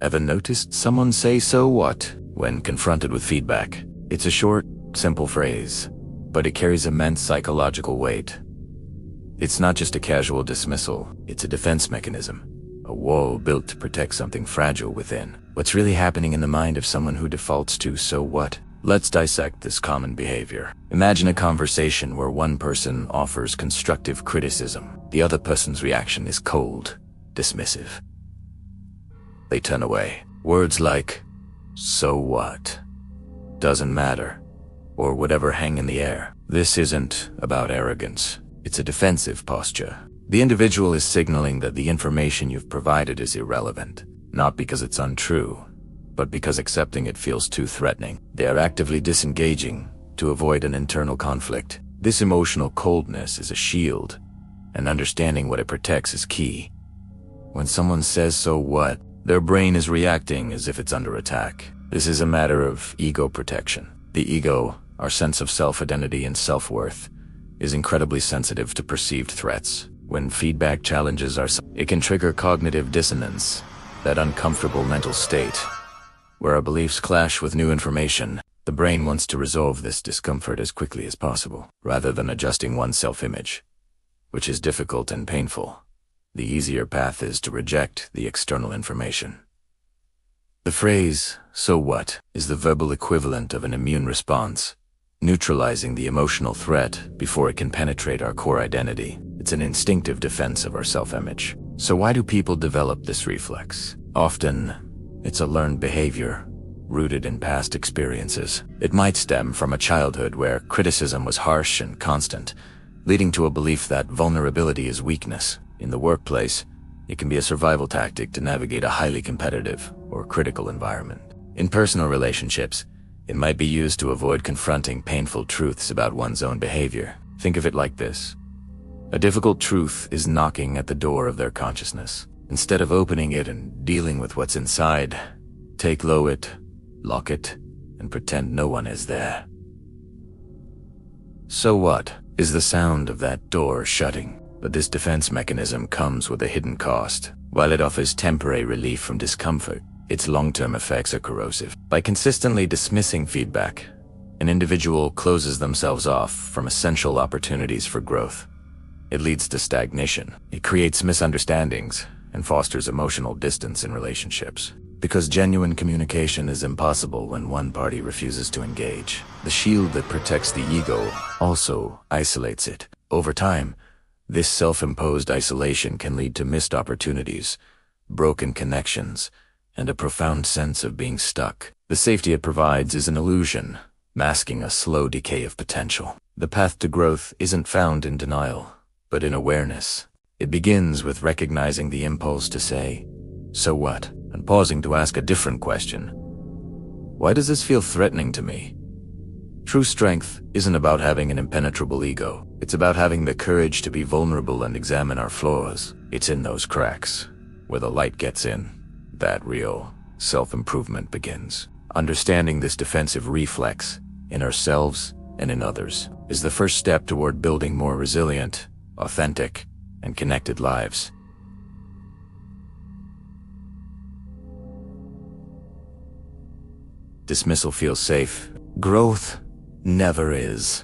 Ever noticed someone say "so what" when confronted with feedback? It's a short, simple phrase, but it carries immense psychological weight. It's not just a casual dismissal, it's a defense mechanism, a wall built to protect something fragile within. What's really happening in the mind of someone who defaults to "so what"? Let's dissect this common behavior. Imagine a conversation where one person offers constructive criticism. The other person's reaction is cold, dismissive. They turn away. Words like, "so what," "doesn't matter," or whatever hang in the air. This isn't about arrogance. It's a defensive posture. The individual is signaling that the information you've provided is irrelevant, not because it's untrue, but because accepting it feels too threatening. They are actively disengaging to avoid an internal conflict. This emotional coldness is a shield, and understanding what it protects is key. When someone says "so what," their brain is reacting as if it's under attack. This is a matter of ego protection. The ego, our sense of self-identity and self-worth, is incredibly sensitive to perceived threats. When feedback challenges it can trigger cognitive dissonance, that uncomfortable mental state where our beliefs clash with new information. The brain wants to resolve this discomfort as quickly as possible, rather than adjusting one's self-image, which is difficult and painful. The easier path is to reject the external information. The phrase, "so what," is the verbal equivalent of an immune response, neutralizing the emotional threat before it can penetrate our core identity. It's an instinctive defense of our self-image. So why do people develop this reflex? Often, it's a learned behavior, rooted in past experiences. It might stem from a childhood where criticism was harsh and constant, leading to a belief that vulnerability is weakness. In the workplace, it can be a survival tactic to navigate a highly competitive or critical environment. In personal relationships, it might be used to avoid confronting painful truths about one's own behavior. Think of it like this. A difficult truth is knocking at the door of their consciousness. Instead of opening it and dealing with what's inside, lock it, and pretend no one is there. "So what" is the sound of that door shutting. But this defense mechanism comes with a hidden cost. While it offers temporary relief from discomfort, its long-term effects are corrosive. By consistently dismissing feedback, an individual closes themselves off from essential opportunities for growth. It leads to stagnation. It creates misunderstandings and fosters emotional distance in relationships. Because genuine communication is impossible when one party refuses to engage. The shield that protects the ego also isolates it. Over time, this self-imposed isolation can lead to missed opportunities, broken connections, and a profound sense of being stuck. The safety it provides is an illusion, masking a slow decay of potential. The path to growth isn't found in denial, but in awareness. It begins with recognizing the impulse to say, "so what?" and pausing to ask a different question. Why does this feel threatening to me? True strength isn't about having an impenetrable ego. It's about having the courage to be vulnerable and examine our flaws. It's in those cracks, where the light gets in, that real self-improvement begins. Understanding this defensive reflex, in ourselves and in others, is the first step toward building more resilient, authentic, and connected lives. Dismissal feels safe. Growth never is.